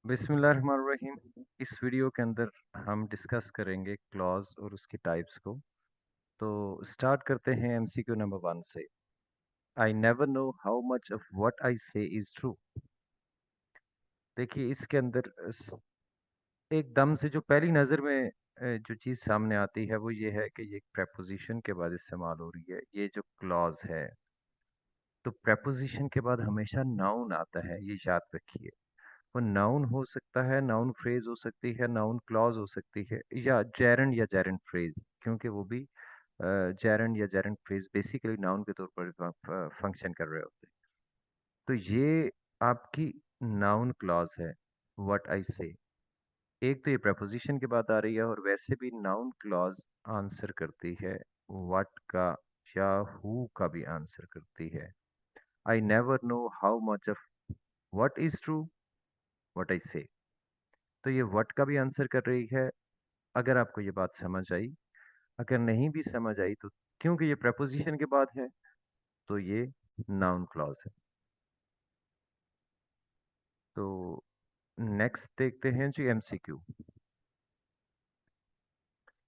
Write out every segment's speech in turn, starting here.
बिस्मिल्लाहिर्रहमानिर्रहीम। इस वीडियो के अंदर हम डिस्कस करेंगे क्लॉज और उसकी टाइप्स को। तो स्टार्ट करते हैं एमसीक्यू नंबर 1 से। I never know how much of what I से इज ट्रू। देखिए इसके अंदर एकदम से जो पहली नज़र में जो चीज़ सामने आती है वो ये है कि ये एक प्रेपोजिशन के बाद इस्तेमाल हो रही है। ये जो क्लॉज है, तो प्रेपोजिशन के बाद हमेशा नाउन आता है, ये याद रखिए। वो नाउन हो सकता है, नाउन फ्रेज हो सकती है, नाउन क्लॉज हो सकती है, या जेरेंट फ्रेज, क्योंकि वो भी जेरेंट या जेरेंट फ्रेज बेसिकली नाउन के तौर पर फंक्शन कर रहे होते हैं। तो ये आपकी नाउन क्लॉज है, व्हाट आई से। एक तो ये प्रपोजिशन के बाद आ रही है, और वैसे भी नाउन क्लॉज आंसर करती है व्हाट का, या हु का भी आंसर करती है। I never know how much of what is true, what I से। तो ये व्हाट का भी आंसर कर रही है, अगर आपको ये बात समझ आई। अगर नहीं भी समझ आई तो क्योंकि ये प्रपोजिशन के बाद है, तो ये नाउन क्लॉज है। तो नेक्स्ट देखते हैं जी MCQ.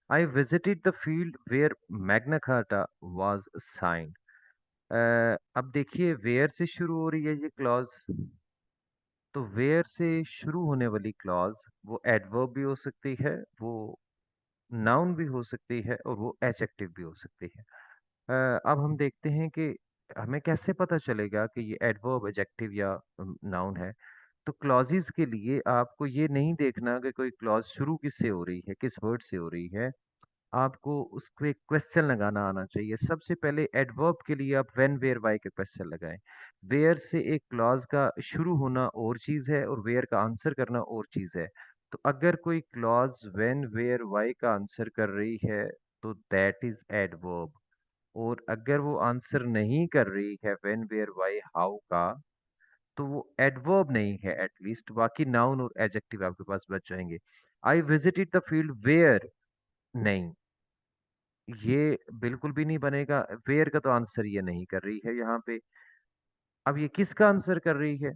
I visited the field where Magna Carta was signed. अब देखिए वेयर से शुरू हो रही है ये क्लॉज। तो वेयर से शुरू होने वाली क्लॉज वो एडवर्ब भी हो सकती है, वो नाउन भी हो सकती है, और वो एडजेक्टिव भी हो सकती है। अब हम देखते हैं कि हमें कैसे पता चलेगा कि ये एडवर्ब, एडजेक्टिव या नाउन है। तो क्लॉजेस के लिए आपको ये नहीं देखना कि कोई क्लॉज शुरू किससे हो रही है, किस वर्ड से हो रही है। आपको उसको एक क्वेश्चन लगाना आना चाहिए। सबसे पहले एडवर्ब के लिए आप व्हेन वेयर व्हाई के क्वेश्चन लगाएं। वेयर से एक क्लॉज का शुरू होना और चीज है, और वेयर का आंसर करना और चीज है। तो अगर कोई क्लॉज व्हेन वेयर व्हाई का आंसर कर रही है, तो दैट इज एडवर्ब। और अगर वो आंसर नहीं कर रही है व्हेन वेयर व्हाई हाउ का, तो वो एडवर्ब नहीं है एटलीस्ट। बाकी नाउन और एडजेक्टिव आपके पास बच जाएंगे। I visited the field where, नहीं, ये बिल्कुल भी नहीं बनेगा। वेयर का तो आंसर ये नहीं कर रही है यहाँ पे। अब ये किसका आंसर कर रही है?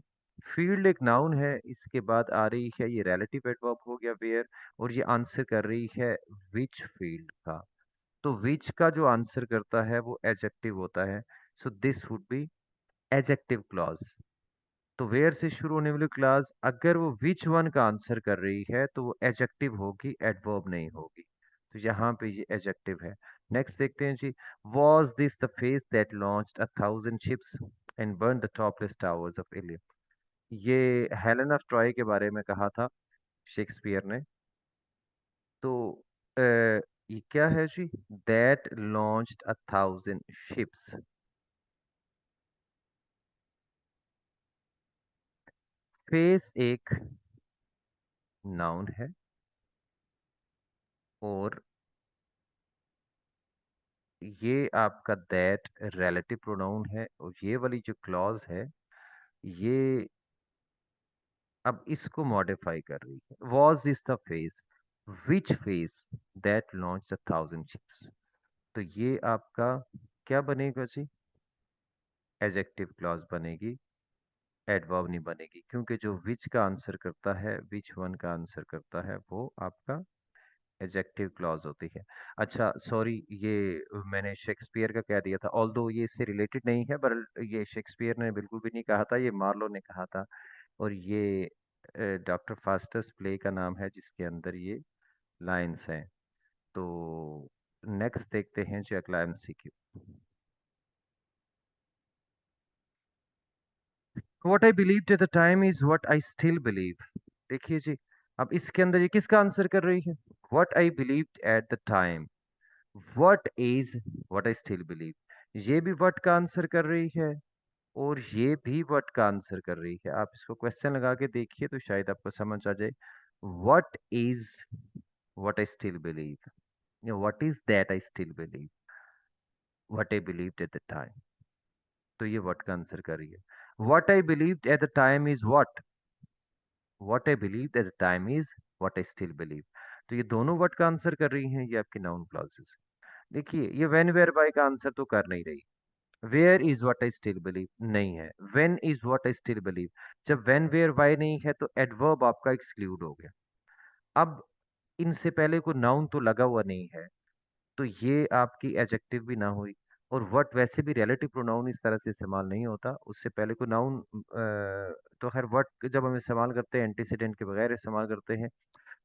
फील्ड एक नाउन है, इसके बाद आ रही है ये रिलेटिव एडवर्ब हो गया वेयर, और ये आंसर कर रही है विच फील्ड का। तो विच का जो आंसर करता है वो एडजेक्टिव होता है। So this would be adjective clause. तो वेयर से शुरू होने वाली क्लॉज अगर वो विच वन का आंसर कर रही है, तो वो एडजेक्टिव होगी, एडवर्ब नहीं होगी। तो यहाँ पे ये एडजेक्टिव है। नेक्स्ट देखते हैं जी। Was this the face that launched 1,000 ships and burn the topless towers of Ilium. ये हेलेन ऑफ ट्रॉय के बारे में कहा था शेक्सपियर ने। तो ये क्या है जी? That launched 1,000 ships। फेस एक नाउन है, और ये आपका दैट रिलेटिव प्रोनाउन है, और ये वाली जो क्लॉज है, ये अब इसको मॉडिफाई कर रही है। Was this the face, which face that launch 1,000 ships। तो ये आपका क्या बनेगा जी? एडजेक्टिव क्लॉज बनेगी, एडवर्ब नहीं बनेगी, क्योंकि जो विच का आंसर करता है, विच वन का आंसर करता है, वो आपका एडजेक्टिव क्लॉज होती है। अच्छा सॉरी, ये मैंने शेक्सपियर का कह दिया था, ऑल्दो ये इससे रिलेटेड नहीं है, पर ये शेक्सपियर ने बिल्कुल भी नहीं कहा था, ये मार्लो ने कहा था। और ये डॉक्टर फास्टस प्ले का नाम है जिसके अंदर ये लाइंस हैं। तो नेक्स्ट देखते हैं जी अगला MCQ. What I believed at the time is what I still believe. देखिए जी, अब इसके अंदर ये किसका आंसर कर रही है? What I believed at the time, what is what I still believe. ये भी व्हाट का आंसर कर रही है, और ये भी व्हाट का आंसर कर रही है। आप इसको क्वेश्चन लगा के देखिए तो शायद आपको समझ आ जाए। What is what I still believe, what is that I still believe, what I believed at the time. तो ये व्हाट का आंसर कर रही है। What I believed at the time is what I believed at the time is what I still believe. तो ये दोनों what का आंसर कर रही हैं, ये आपकी नाउन क्लॉजेस। देखिए ये व्हेन वेयर बाय का आंसर तो कर नहीं रही। Where is what I still believe नहीं है, when is what I still believe. जब व्हेन वेयर वाई नहीं है तो एडवर्ब आपका एक्सक्लूड हो गया। अब इनसे पहले कोई नाउन तो लगा हुआ नहीं है, तो ये आपकी एडजेक्टिव भी ना हुई। और व्हाट वैसे भी रिलेटिव प्रोनाउन इस तरह से इस्तेमाल नहीं होता, उससे पहले कोई नाउन। तो खैर व्हाट जब हम इस्तेमाल करते हैं एंटीसीडेंट के बगैर इस्तेमाल करते हैं,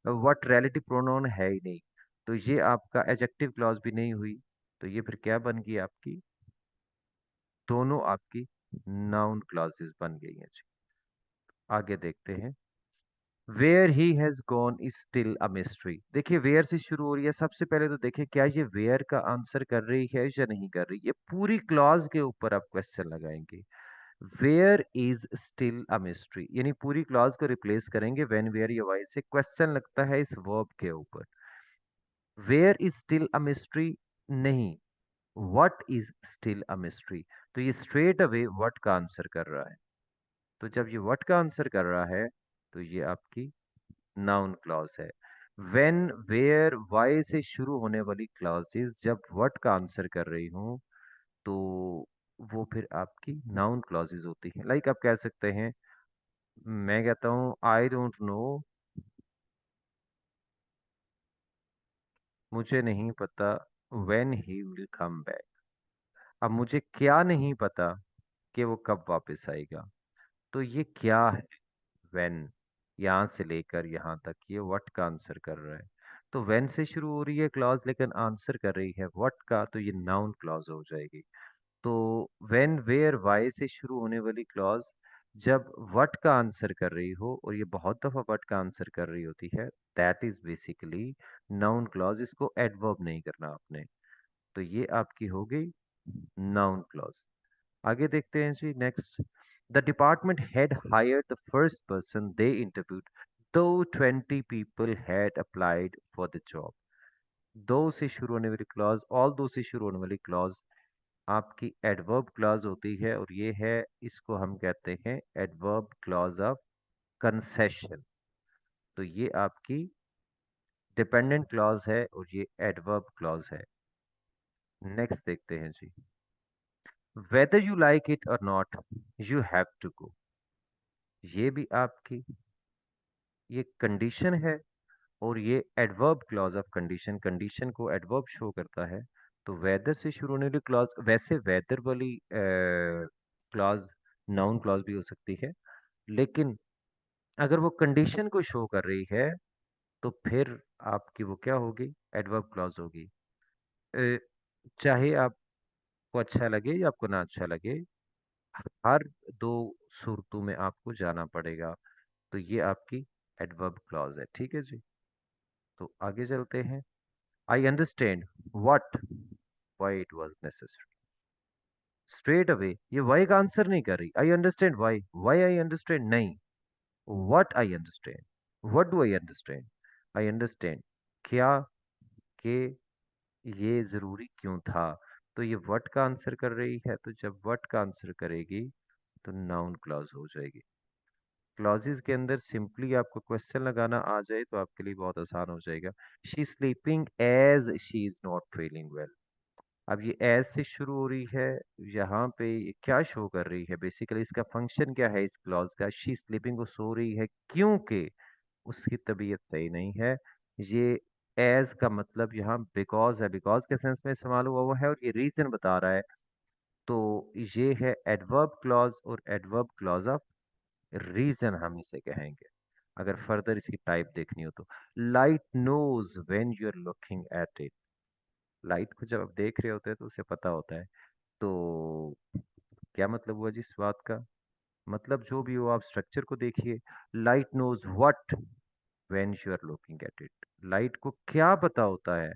व्हाट रिलेटिव प्रोनाउन है ही नहीं, तो ये आपका एडजेक्टिव क्लॉज भी नहीं हुई। तो ये फिर क्या बन गई आपकी, दोनों आपकी नाउन क्लॉजेस बन गई हैं जी। आगे देखते हैं। Where he has gone is still a mystery. देखिए वेयर से शुरू हो रही है, सबसे पहले तो देखिए क्या ये वेयर का आंसर कर रही है या नहीं कर रही। ये पूरी क्लॉज के ऊपर आप क्वेश्चन लगाएंगे। Where is still a mystery यानी पूरी क्लॉज को रिप्लेस करेंगे व्हेन वेयर या वाई से, क्वेश्चन लगता है इस वर्ब के ऊपर। Where is still a mystery नहीं, what is still a mystery. तो ये स्ट्रेट अवे व्हाट का आंसर कर रहा है। तो जब ये व्हाट का आंसर कर रहा है तो ये आपकी नाउन क्लॉज है। व्हेन वेयर वाई से शुरू होने वाली क्लॉजेस जब व्हाट का आंसर कर रही हूं, तो वो फिर आपकी नाउन क्लॉजेस होती हैं। लाइक आप कह सकते हैं, मैं कहता हूं आई डोंट नो, मुझे नहीं पता when he will come back. अब मुझे क्या नहीं पता कि वो कब वापस आएगा। तो ये क्या है, व्हेन, यहां से लेकर यहां तक ये व्हाट का आंसर कर रहा है। तो व्हेन से शुरू हो रही है क्लॉज लेकिन आंसर कर रही है व्हाट का, तो ये नाउन क्लॉज हो जाएगी। तो व्हेन वेयर वाई से शुरू होने वाली क्लॉज जब व्हाट का आंसर कर रही हो, और ये बहुत दफा व्हाट का आंसर कर रही होती है, that is basically noun clause. इसको एडवर्ब नहीं करना आपने। तो ये आपकी हो गई नाउन क्लॉज। आगे देखते हैं जी next. The department head hired the first person they interviewed though 20 people had applied for the job. Though से शुरू होने वाली क्लॉज, ऑल दो से शुरू होने वाली क्लॉज आपकी एडवर्ब क्लॉज होती है, और ये है, इसको हम कहते हैं एडवर्ब क्लॉज ऑफ कंसेशन। तो ये आपकी डिपेंडेंट क्लॉज है और ये एडवर्ब क्लॉज है। नेक्स्ट देखते हैं जी। Whether you like it or not you have to go. ये भी आपकी ये कंडीशन है, और ये adverb clause of condition, condition को एडवर्ब शो करता है। तो वेदर से शुरू होने वाली क्लॉज, वैसे वेदर वाली क्लॉज नाउन क्लॉज भी हो सकती है, लेकिन अगर वो कंडीशन को शो कर रही है तो फिर आपकी वो क्या होगी, एडवर्ब क्लॉज होगी। अ, चाहे आपको अच्छा लगे या आपको ना अच्छा लगे, हर दो सूरतों में आपको जाना पड़ेगा। तो ये आपकी एडवर्ब क्लॉज है, ठीक है जी। तो आगे चलते हैं। I understand what why it was necessary. Straight away ये व्हाई का आंसर नहीं कर रही। I understand why, why I understand नहीं, what I understand, what do I understand. I understand क्या, कि ये जरूरी क्यों था। तो ये व्हाट का आंसर कर रही है, तो जब व्हाट का आंसर करेगी तो नाउन क्लॉज हो जाएगी। क्लॉजेस के अंदर सिंपली आपको क्वेश्चन लगाना आ जाए तो आपके लिए बहुत आसान हो जाएगा। She sleeping as she is not feeling well. अब ये एज से शुरू हो रही है, यहाँ पे ये क्या शो कर रही है, बेसिकली इसका फंक्शन क्या है इस क्लॉज का। शी स्लीपिंग को सो रही है क्योंकि उसकी तबीयत सही नहीं है। ये एज का मतलब यहाँ बिकॉज है, बिकॉज के सेंस में इस्तेमाल हुआ हुआ है, और ये रीजन बता रहा है। तो ये है एडवर्ब क्लॉज, और एडवर्ब क्लॉज ऑफ रीजन हम इसे कहेंगे, अगर फर्दर इसकी टाइप देखनी हो तो। Light knows when you are looking at it. Light को जब आप देख रहे होते हैं तो उसे पता होता है। तो क्या मतलब हुआ जी इस बात का, मतलब जो भी हो आप स्ट्रक्चर को देखिए। Light knows what when you are looking at it. Light को क्या पता होता है,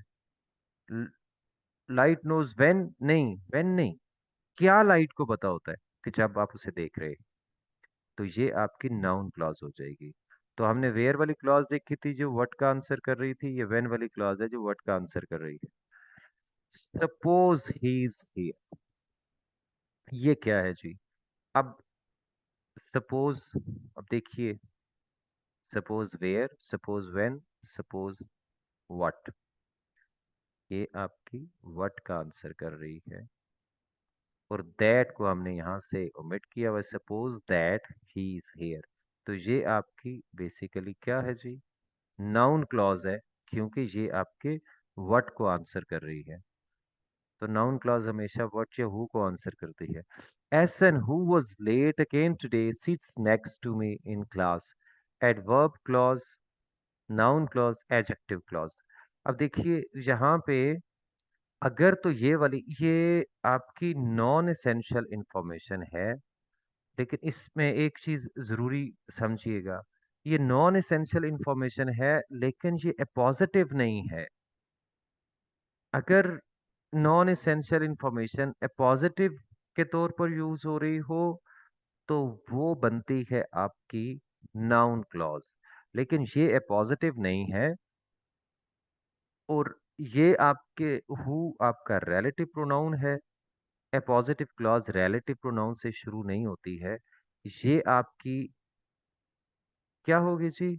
लाइट नोज व्हेन नहीं, व्हेन नहीं, क्या लाइट को पता होता है कि जब आप उसे देख रहे हैं। तो ये आपकी नाउन क्लॉज हो जाएगी। तो हमने वेयर वाली क्लॉज देखी थी जो व्हाट का आंसर कर रही थी, ये व्हेन वाली क्लॉज है जो व्हाट का आंसर कर रही है। सपोज ही इज हियर, ये क्या है जी। अब सपोज, अब देखिए, suppose where, suppose when, suppose what, ये आपकी व्हाट का आंसर कर रही है। और दैट को हमने यहाँ से ओमिट किया हुआ, suppose that he is here. तो ये आपकी बेसिकली क्या है जी, नाउन क्लॉज है, क्योंकि ये आपके व्हाट को आंसर कर रही है। तो नाउन क्लॉज हमेशा व्हाट या हु को आंसर करती है। Jason who was late again today sits next to me in class. Adverb clause, noun clause, adjective clause. अब देखिए यहाँ पे अगर तो ये वाली ये आपकी नॉन एसेंशियल इंफॉर्मेशन है, लेकिन इसमें एक चीज जरूरी समझिएगा, ये नॉन एसेंशियल इंफॉर्मेशन है लेकिन ये पॉजिटिव नहीं है। अगर नॉन एसेंशियल इंफॉर्मेशन पॉजिटिव के तौर पर यूज हो रही हो तो वो बनती है आपकी नाउन क्लॉज, लेकिन ये पॉजिटिव नहीं है। और ये आपके हु आपका रिलेटिव प्रोनाउन है, पॉजिटिव क्लॉज रिलेटिव प्रोनाउन से शुरू नहीं होती है। ये आपकी क्या होगी जी,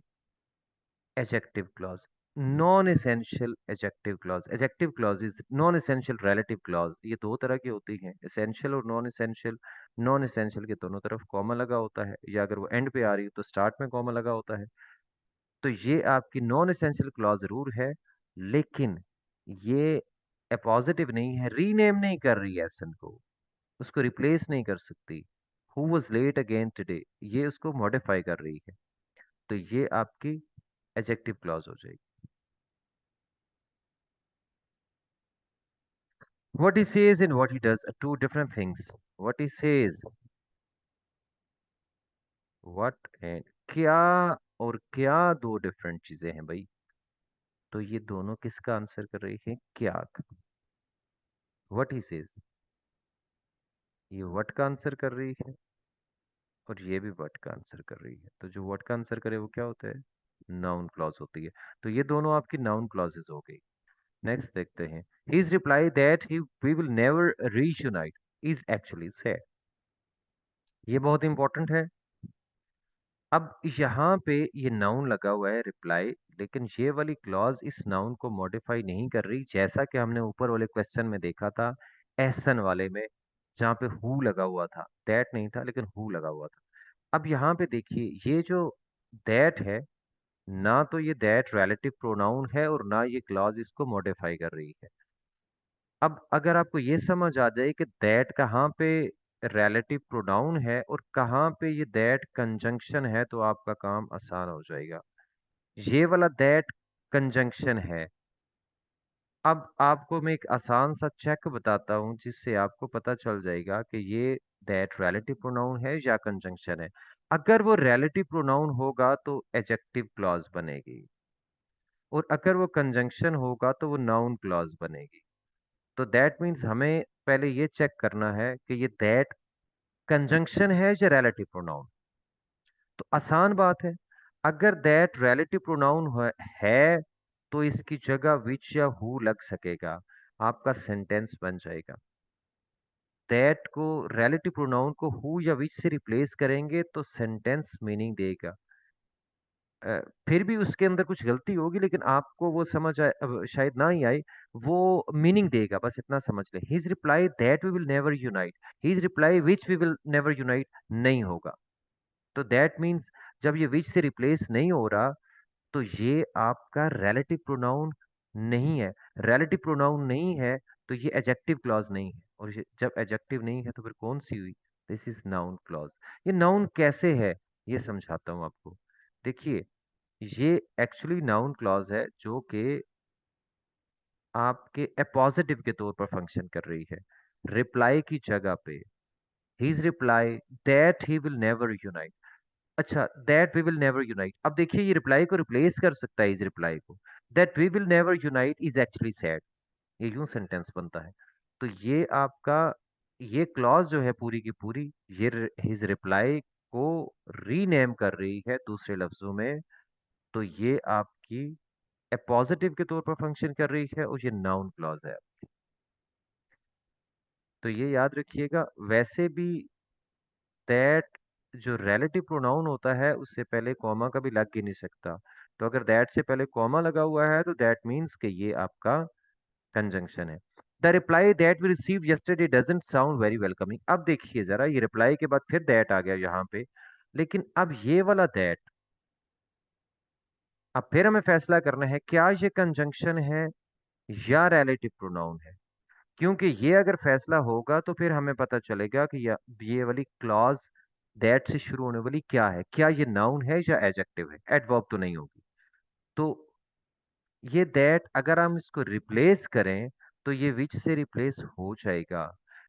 adjective clause, non essential adjective clause. Adjective clause is non essential relative clause. ये दो तरह की होती हैं, एसेंशियल और नॉन एसेंशियल। नॉन एसेंशियल के दोनों तरफ कॉमा लगा होता है, या अगर वो एंड पे आ रही हो तो स्टार्ट में कॉमा लगा होता है। तो ये आपकी नॉन एसेंशियल क्लॉज जरूर है, लेकिन ये पॉजिटिव नहीं है, रीनेम नहीं कर रही है एसन को, उसको रिप्लेस नहीं कर सकती। Who was late again today, ये उसको मॉडिफाई कर रही है। तो ये आपकी एडजेक्टिव क्लॉज हो जाएगी। What he says and what he does are two different things. What he says, what and क्या, और क्या दो डिफरेंट चीजें हैं भाई। तो ये दोनों किसका आंसर कर रही है, क्या का। What he says, ये what का आंसर कर रही है, और ये भी what का आंसर कर रही है। तो जो what का आंसर करे वो क्या होता है, नाउन क्लॉज होती है। तो ये दोनों आपकी नाउन क्लॉजेज हो गई। नेक्स्ट देखते हैं, his reply that he we will never reunite is actually sad। ये बहुत इंपॉर्टेंट है। अब यहाँ पे ये नाउन लगा हुआ है रिप्लाई, लेकिन ये वाली क्लॉज इस नाउन को मॉडिफाई नहीं कर रही, जैसा कि हमने ऊपर वाले क्वेश्चन में देखा था, एसन वाले में, जहाँ पे हु लगा हुआ था, दैट नहीं था लेकिन हु लगा हुआ था। अब यहाँ पे देखिए, ये जो दैट है, ना तो ये दैट रिलेटिव प्रोनाउन है और ना ये क्लॉज इसको मॉडिफाई कर रही है। अब अगर आपको ये समझ आ जाए कि दैट कहाँ पे रिलेटिव प्रोनाउन है और कहाँ पे ये दैट कंजंक्शन है, तो आपका काम आसान हो जाएगा। ये वाला दैट कंजंक्शन है। अब आपको मैं एक आसान सा चेक बताता हूँ जिससे आपको पता चल जाएगा कि ये दैट रिलेटिव प्रोनाउन है या कंजंक्शन है। अगर वो रिलेटिव प्रोनाउन होगा तो एडजेक्टिव क्लॉज बनेगी, और अगर वो कंजंक्शन होगा तो वो नाउन क्लॉज बनेगी। तो दैट मीन्स हमें पहले ये चेक करना है कि ये दैट कंजंक्शन है या रिलेटिव प्रोनाउन। तो आसान बात है, अगर दैट रिलेटिव प्रोनाउन है तो इसकी जगह विच या हु लग सकेगा, आपका सेंटेंस बन जाएगा। दैट को, रिलेटिव प्रोनाउन को हु या विच से रिप्लेस करेंगे तो सेंटेंस मीनिंग देगा। फिर भी उसके अंदर कुछ गलती होगी, लेकिन आपको वो समझ आए, शायद ना ही आए, वो मीनिंग देगा, बस इतना समझ ले। His reply that we will never unite, his reply which we will never unite नहीं होगा। तो दैट मीन्स जब ये विच से रिप्लेस नहीं हो रहा, तो ये आपका रिलेटिव प्रोनाउन नहीं है। रिलेटिव प्रोनाउन नहीं है तो ये एडजेक्टिव क्लॉज नहीं है, और ये जब एडजेक्टिव नहीं है तो फिर कौन सी हुई, दिस इज नाउन क्लॉज। ये नाउन कैसे है, ये समझाता हूं आपको। देखिए, ये एक्चुअली नाउन क्लॉज है जो कि आपके पॉजिटिव के तौर पर फंक्शन कर रही है। रिप्लाई की जगह पे his reply that he will never unite. अच्छा, that we will never unite, अब देखिए ये रिप्लाई को रिप्लेस कर सकता है, इस रिप्लाई को। That we will never unite is actually sad, ये यूं सेंटेंस बनता है। तो ये आपका, ये क्लॉज जो है पूरी की पूरी, ये हिज रिप्लाई को रीनेम कर रही है दूसरे लफ्जों में। तो ये आपकी पॉजिटिव के तौर पर फंक्शन कर रही है, और ये नाउन क्लॉज है। तो ये याद रखिएगा। वैसे भी दैट जो रिलेटिव प्रोनाउन होता है उससे पहले कॉमा कभी लग ही नहीं सकता। तो अगर दैट से पहले कॉमा लगा हुआ है तो दैट मीन्स कि ये आपका कंजंक्शन है। The reply that we receive yesterday doesn't sound very welcoming. अब देखिए जरा, ये रिप्लाई के बाद फिर दैट आ गया यहाँ पे, लेकिन अब ये वाला दैट, अब फिर हमें फैसला करना है क्या ये कंजंक्शन है या रिलेटिव प्रोनाउन है। क्योंकि ये अगर फैसला होगा तो फिर हमें पता चलेगा कि ये वाली क्लॉज दैट से शुरू होने वाली क्या है, क्या ये नाउन है या एडजेक्टिव है, एडवर्ब तो नहीं होगी। तो ये दैट अगर हम इसको रिप्लेस करें तो ये विच से रिप्लेस हो जाएगा।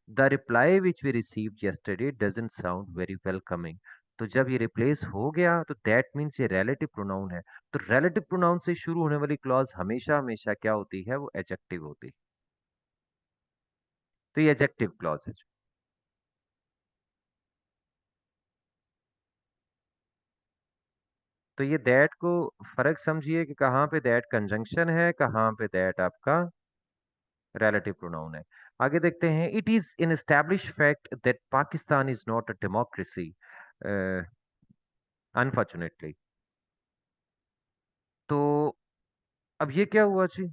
The reply which we received yesterday doesn't sound very welcoming. तो जब ये रिप्लेस हो गया तो दैट मीन्स ये रिलेटिव प्रोनाउन है। तो रिलेटिव प्रोनाउन से शुरू होने वाली क्लॉज हमेशा हमेशा क्या होती है, वो एडजेक्टिव होती है। तो ये एडजेक्टिव क्लॉज है। तो ये दैट को फर्क समझिए कि कहाँ पे दैट कंजंक्शन है, कहाँ पे दैट आपका रिलेटिव प्रोनाउन है। आगे देखते हैं। It is an establish fact that Pakistan is not a democracy, unfortunately. तो अब ये क्या हुआ जी,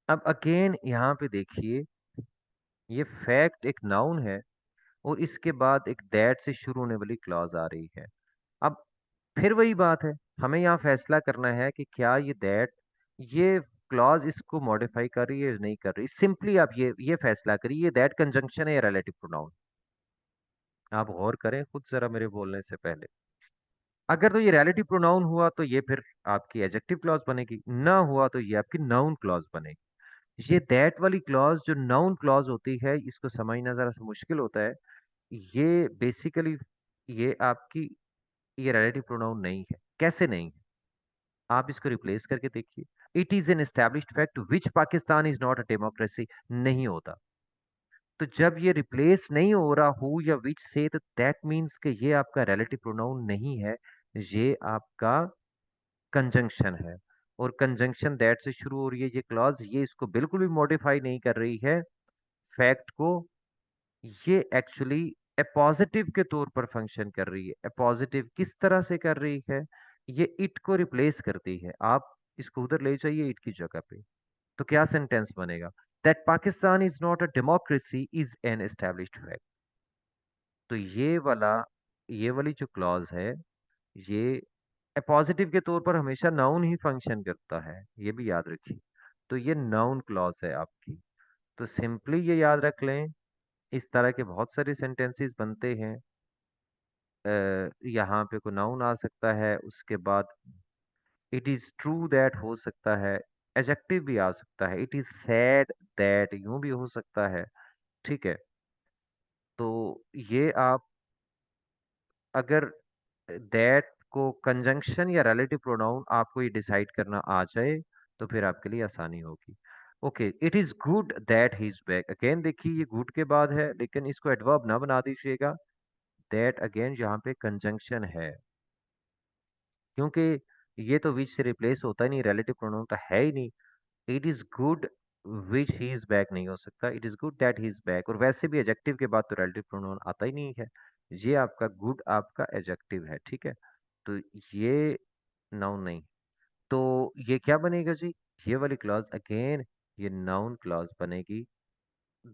अब अगेन यहाँ पे देखिए, ये फैक्ट एक नाउन है और इसके बाद एक दैट से शुरू होने वाली क्लॉज आ रही है। अब फिर वही बात है, हमें यहाँ फैसला करना है कि क्या ये दैट, ये क्लॉज इसको मॉडिफाई कर रही है या नहीं कर रही। सिंपली आप ये फैसला करिए, ये दैट कंजंक्शन है या रिलेटिव प्रोनाउन। आप गौर करें खुद जरा मेरे बोलने से पहले। अगर तो ये रिलेटिव प्रोनाउन हुआ तो ये फिर आपकी एडजेक्टिव क्लॉज बनेगी, ना हुआ तो ये आपकी नाउन क्लॉज बनेगी। ये दैट वाली क्लॉज जो नाउन क्लॉज होती है, इसको समझना जरा सा मुश्किल होता है। ये बेसिकली ये आपकी, ये रिलेटिव प्रोनाउन नहीं है। कैसे नहीं है, आप इसको रिप्लेस करके देखिए। It is an established fact which Pakistan is not a democracy, नहीं होता। तो जब ये रिप्लेस नहीं हो रहा हु या विच से, तो दैट मीन्स कि ये आपका रिलेटिव प्रोनाउन नहीं है, ये आपका कंजंक्शन है। और कंजंक्शन दैट से शुरू हो रही है ये क्लॉज, ये इसको बिल्कुल भी मॉडिफाई नहीं कर रही है फैक्ट को। ये एक्चुअली अपोजिटिव के तौर पर फंक्शन कर रही है। अपोजिटिव किस तरह से कर रही है, ये इट को रिप्लेस करती है। आप इसको उधर ले जाइए इट की जगह पे, तो क्या सेंटेंस बनेगा, that Pakistan is not a democracy is an established fact. तो ये वाली जो क्लॉज है, ये पॉजिटिव के तौर पर हमेशा नाउन ही फंक्शन करता है, ये भी याद रखिए। तो ये नाउन क्लॉज है आपकी। तो सिंपली ये याद रख लें, इस तरह के बहुत सारे सेंटेंसेस बनते हैं। यहाँ पे कोई नाउन आ सकता है, उसके बाद इट इज ट्रू दैट हो सकता है, एडजेक्टिव भी आ सकता है, इट इज सैड दैट यूं भी हो सकता है। ठीक है। तो ये आप अगर दैट को कंजंक्शन या रिलेटिव प्रोनाउन आपको ये डिसाइड करना आ जाए तो फिर आपके लिए आसानी होगी। Okay, it is good that he is back. Again देखिए, ये गुड के बाद है, लेकिन इसको एडवर्ब ना बना दीजिएगा। दैट अगेन यहाँ पे कंजंक्शन है, क्योंकि ये तो विच से रिप्लेस होता ही नहीं, रिलेटिव प्रोनाउन तो है ही नहीं। It is good which he is back नहीं हो सकता, it is good that he is back. और वैसे भी एडजेक्टिव के बाद तो रिलेटिव प्रोनाउन आता ही नहीं है। ये आपका गुड आपका एडजेक्टिव है, ठीक है। तो ये नाउन नहीं। तो ये क्या बनेगा जी, ये वाली क्लॉज अगेन ये नाउन क्लॉज बनेगी।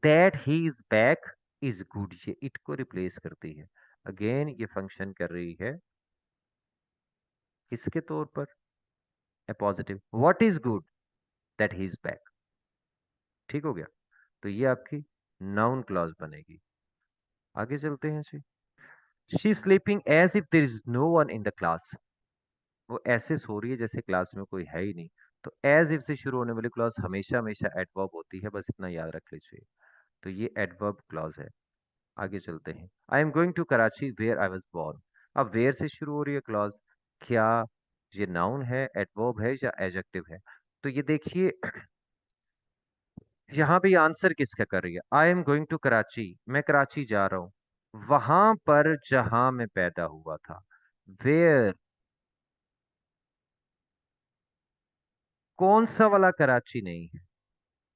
That he is back is good, ये इट को रिप्लेस करती है। अगेन ये फंक्शन कर रही है किसके तौर पर, a positive. What is good, that he is back. ठीक हो गया। तो ये आपकी नाउन क्लॉज बनेगी। आगे चलते हैं जी। She sleeping as if there is no one in the class. वो ऐसे सो रही है जैसे क्लास में कोई है ही नहीं। तो एज इफ से शुरू होने वाली क्लॉज हमेशा हमेशा एडवर्ब होती है, बस इतना याद रख लीजिए। तो ये एडवर्ब क्लॉज है। आगे चलते हैं। I am going to Karachi where I was born. अब वेयर से शुरू हो रही है क्लॉज, क्या ये नाउन है, एडवर्ब है या एडजेक्टिव है। तो ये देखिए यहाँ पे आंसर किसका कर रही है। I am going to Karachi, मैं कराची जा रहा हूँ, वहां पर जहां मैं पैदा हुआ था। वेयर, कौन सा वाला कराची नहीं है।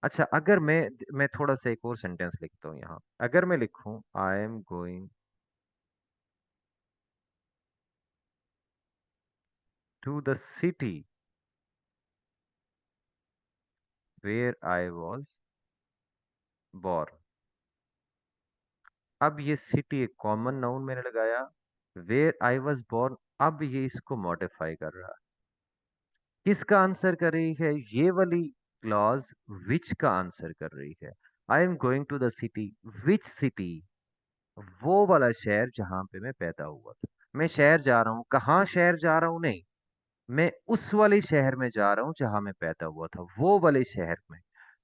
अच्छा, अगर मैं थोड़ा सा एक और सेंटेंस लिखता हूँ यहाँ। अगर मैं लिखूं I am going to the city where I was born. अब ये सिटी एक कॉमन नाउन मैंने लगाया, वेयर आई वॉज बोर्न, अब ये इसको मॉडिफाई कर रहा है। किसका आंसर कर रही है ये वाली क्लॉज? विच का आंसर कर रही है। I am going to the city, which city? वो वाला शहर जहां पे मैं पैदा हुआ था। मैं शहर जा रहा हूँ, कहाँ शहर जा रहा हूँ? नहीं, मैं उस वाले शहर में जा रहा हूँ जहां मैं पैदा हुआ था, वो वाले शहर में।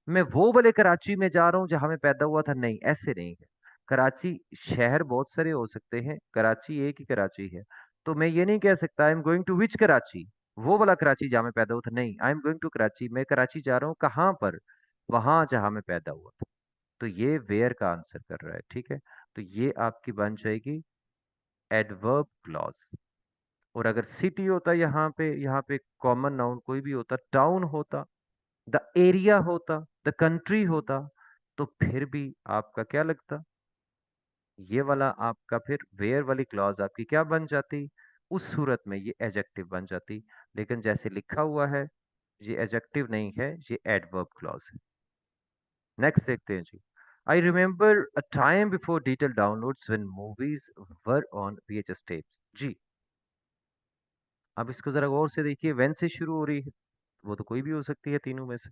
मैं वो वाले कराची में जा रहा हूँ जहां मैं पैदा हुआ था, नहीं, ऐसे नहीं है। कराची, शहर बहुत सारे हो सकते हैं, कराची एक ही कराची है। तो मैं ये नहीं कह सकता I am going to which Karachi, वो वाला कराची जहां मैं पैदा हुआ था, नहीं, I am going to Karachi, मैं कराची जा रहा हूँ कहाँ पर? वहां जहां मैं पैदा हुआ था। तो ये वेयर का आंसर कर रहा है, ठीक है। तो ये आपकी बन जाएगी एडवर्ब क्लॉज। और अगर सिटी होता यहाँ पे कॉमन नाउन कोई भी होता, टाउन होता, द एरिया होता, द कंट्री होता, तो फिर भी आपका क्या लगता? ये वाला आपका फिर वेयर वाली क्लॉज आपकी क्या बन जाती? उस सूरत में ये एडजेक्टिव बन जाती। लेकिन जैसे लिखा हुआ है, ये एडजेक्टिव नहीं है, ये एडवर्ब क्लॉज है। नेक्स्ट देखते हैं जी। I remember a time before digital downloads when movies were on VHS tapes. जी, अब इसको जरा गौर से देखिए, व्हेन से शुरू हो रही है, वो तो कोई भी हो सकती है तीनों में से।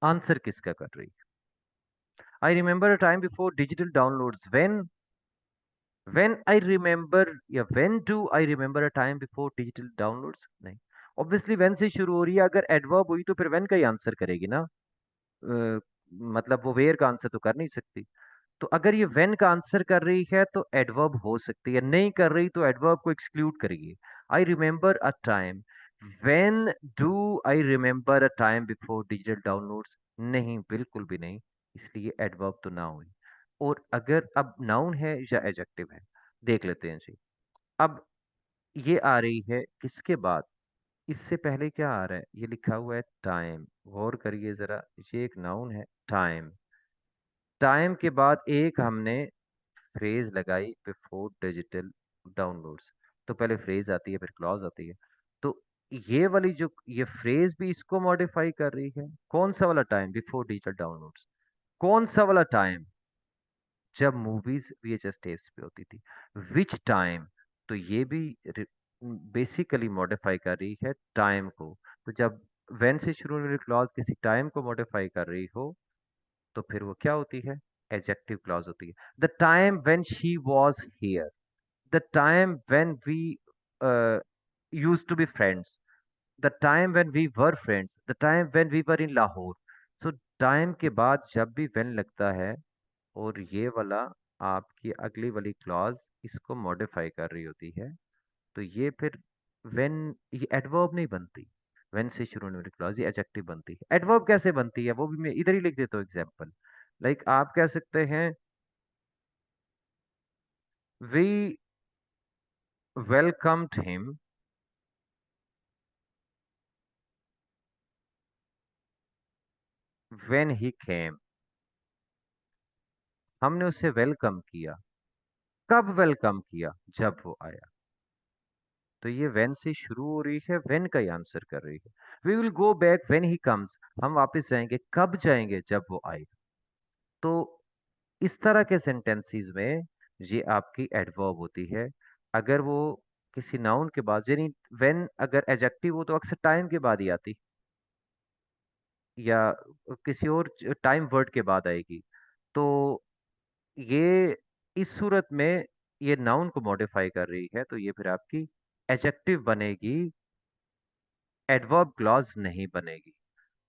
आंसर किसका कर रही है? I remember a time before digital downloads, when I remember, या when do I remember a time before digital downloads? नहीं, ऑब्वियसली व्हेन से शुरू हो रही है, अगर एडवर्ब हुई तो फिर व्हेन का ही आंसर करेगी ना। मतलब वो वेयर का आंसर तो कर नहीं सकती। तो अगर ये व्हेन का आंसर कर रही है तो एडवर्ब हो सकती है, नहीं कर रही तो एडवर्ब को एक्सक्लूड करिए। आई remember a time, when do I remember a time before digital downloads? नहीं, बिल्कुल भी नहीं, इसलिए एडवर्ब तो ना हुई। और अगर अब नाउन है या एडजेक्टिव है, देख लेते हैं जी। अब ये आ रही है किसके बाद? इससे पहले क्या आ रहा है? ये लिखा हुआ है टाइम, गौर करिए जरा, ये एक नाउन है टाइम। टाइम के बाद एक हमने फ्रेज लगाई बिफोर डिजिटल डाउनलोड्स। तो पहले फ्रेज आती है, फिर क्लॉज आती है। तो ये वाली जो ये फ्रेज भी इसको मॉडिफाई कर रही है। कौन सा वाला टाइम? Before digital downloads. कौन सा वाला टाइम? जब मूवीज VHS टेप्स पे होती थी। Which time? तो ये भी बेसिकली मॉडिफाई कर रही है टाइम को। तो जब वेन से शुरू होने वाली क्लॉज किसी टाइम को मॉडिफाई कर रही हो, तो फिर वो क्या होती है? एडजेक्टिव क्लॉज होती है। The time when she was here, the time when we used to be friends, the time when we were friends, the time when we were in Lahore. So time के बाद जब भी व्हेन लगता है, और ये वाला आपकी अगली वाली क्लॉज इसको मॉडिफाई कर रही होती है, तो ये फिर व्हेन, ये एडवर्ब नहीं बनती। व्हेन से शुरू होने वाली क्लॉज ये एडजेक्टिव बनती है। एडवर्ब कैसे बनती है वो भी मैं इधर ही लिख देता हूँ एग्जांपल। लाइक आप कह सकते हैं we welcomed him when he came. हमने उसे वेलकम किया। कब वेलकम किया? जब वो आया। तो ये व्हेन से शुरू हो रही है, व्हेन का ही आंसर कर रही है। We will go back when he comes, हम वापस जाएंगे, कब जाएंगे? जब वो आए। तो इस तरह के सेंटेंसेस में ये आपकी एडवर्ब होती है। अगर वो किसी नाउन के बाद, यानी व्हेन अगर एडजेक्टिव हो तो अक्सर टाइम के बाद ही आती, या किसी और टाइम वर्ड के बाद आएगी। तो ये इस सूरत में ये नाउन को मॉडिफाई कर रही है, तो ये फिर आपकी एडजेक्टिव बनेगी, एडवर्ब क्लॉज नहीं बनेगी।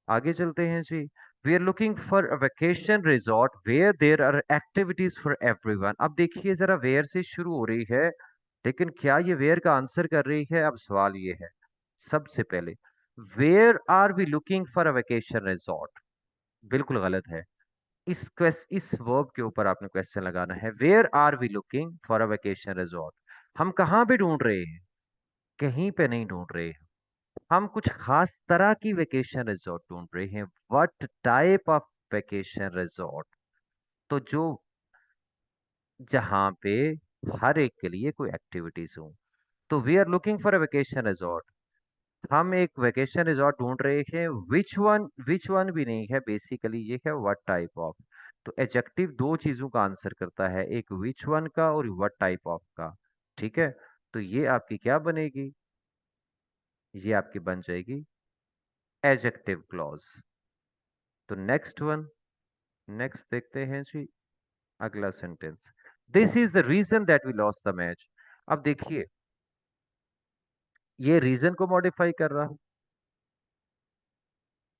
आगे चलते हैं जी। We are looking for a vacation resort where there are activities for everyone. अब देखिए जरा, वेयर से शुरू हो रही है, लेकिन क्या ये वेयर का आंसर कर रही है? अब सवाल ये है, सबसे पहले, where are we looking for a vacation resort? बिल्कुल गलत है। इस वर्ब के ऊपर आपने क्वेश्चन लगाना है, where are we looking for a vacation resort? हम कहाँ पे ढूंढ रहे हैं? कहीं पे नहीं ढूंढ रहे हैं, हम कुछ खास तरह की वेकेशन रिजॉर्ट ढूंढ रहे हैं। What type of vacation resort? तो जो, जहां पे हर एक के लिए कोई एक्टिविटीज हो। तो we are looking for a vacation resort, हम एक वेकेशन रिजॉर्ट ढूंढ रहे हैं। Which one? विच वन भी नहीं है, बेसिकली ये है व्हाट टाइप ऑफ। तो एडजेक्टिव दो चीजों का आंसर करता है, एक विच वन का और व्हाट टाइप ऑफ का। ठीक है, तो ये आपकी क्या बनेगी, ये आपकी बन जाएगी एडजेक्टिव क्लॉज। तो नेक्स्ट वन, नेक्स्ट देखते हैं जी, अगला sentence. This is the reason that we lost the match. अब देखिए, ये रीजन को मॉडिफाई कर रहा हूं,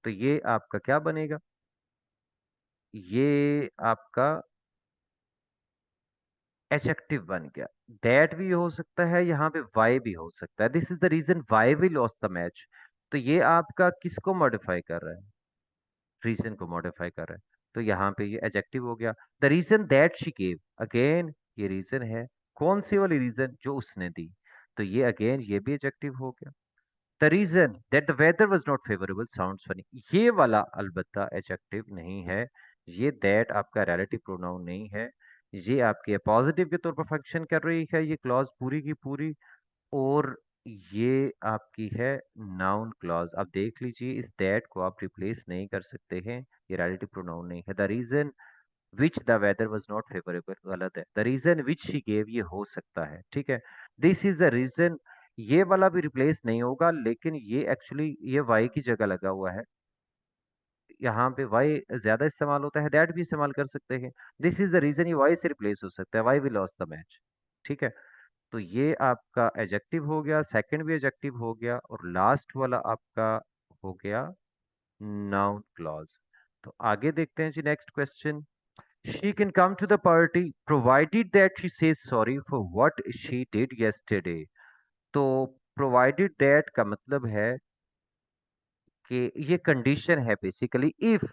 तो ये आपका क्या बनेगा, ये आपका एडजेक्टिव बन गया। दैट भी हो सकता है, यहाँ पे वाई भी हो सकता है। This is the reason why we lost the match. तो ये आपका किसको मॉडिफाई कर रहा है, रीजन को मॉडिफाई कर रहा है। तो यहाँ पे ये एडजेक्टिव हो गया। The reason that she gave, again ये रीजन है, कौन सी वाली रीजन, जो उसने दी। तो ये अगेन ये भी एडजेक्टिव हो गया। The reason that the weather was not favourable sounds funny, ये वाला अलबत्ता एडजेक्टिव नहीं है। ये दैट आपका रिलेटिव प्रोनाउन नहीं है, ये आपके पॉजिटिव के तौर पर फंक्शन कर रही है ये क्लॉज पूरी की पूरी। और ये आपकी है नाउन क्लॉज। अब देख लीजिए, इस दैट को आप रिप्लेस नहीं कर सकते हैं, ये रिलेटिव प्रोनाउन नहीं है। The reason which the weather was not favourable गलत है, the reason which she gave ये हो सकता है। ठीक है, दिस इज द रीजन, ये वाला भी रिप्लेस नहीं होगा, लेकिन ये एक्चुअली ये वाई की जगह लगा हुआ है। यहाँ पे वाई ज्यादा इस्तेमाल होता है, दैट भी इस्तेमाल कर सकते हैं। दिस इज द रीजन, ये वाई से रिप्लेस हो सकता है, why we lost the match. ठीक है, तो ये आपका एडजेक्टिव हो गया, सेकंड भी एडजेक्टिव हो गया, और लास्ट वाला आपका हो गया नाउन क्लॉज। तो आगे देखते हैं जी, next question. She can come to the party provided that she says sorry for what she did yesterday. तो प्रोवाइडेड दैट का मतलब है कि ये कंडीशन है basically, if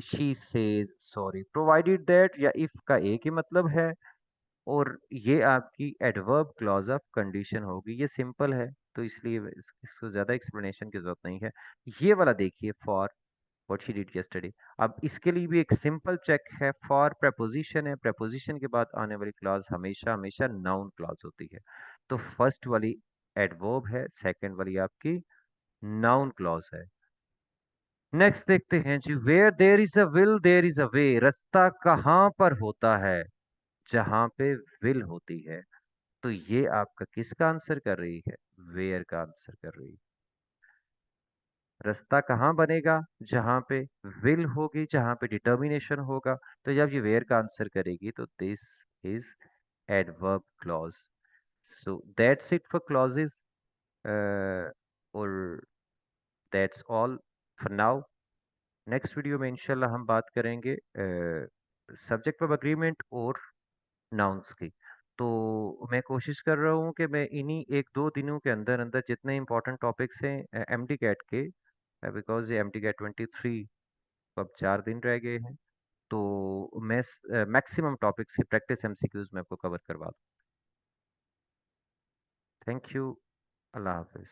she says sorry. Provided that या इफ का एक ही मतलब है, और ये आपकी एडवर्ब क्लॉज ऑफ कंडीशन होगी। ये सिंपल है, तो इसलिए इसको ज्यादा एक्सप्लेनेशन की जरूरत नहीं है। ये वाला देखिए, for what she did yesterday. अब इसके लिए भी एक सिंपल चेक है, फॉर preposition है, preposition के बाद आने वाली क्लॉज हमेशा हमेशा नाउन क्लॉज होती है। तो फर्स्ट वाली एडवर्ब है, सेकंड वाली आपकी नाउन क्लॉज है। नेक्स्ट देखते हैं जी, where there is a will there is a way. रास्ता कहाँ पर होता है, जहां पे विल होती है। तो ये आपका किसका आंसर कर रही है, वेयर का आंसर कर रही है। रास्ता कहाँ बनेगा, जहां पे विल होगी, जहां पे डिटर्मिनेशन होगा। तो जब ये वेयर का आंसर करेगी, तो this is adverb clause. So that's it for clauses, और that's all for now. Next video में इंशाल्लाह हम बात करेंगे सब्जेक्ट ऑफ अग्रीमेंट और नाउन्स की। तो मैं कोशिश कर रहा हूँ कि मैं इन्हीं एक दो दिनों के अंदर अंदर जितने इंपॉर्टेंट टॉपिक्स हैं एमडी कैट के, बिकॉज ये एमडी कैट 23 अब 4 दिन रह गए हैं, तो मैं मैक्सिमम टॉपिक्स की प्रैक्टिस एमसीक्यूज में आपको कवर करवा दूँ। Thank you, Allah Hafiz.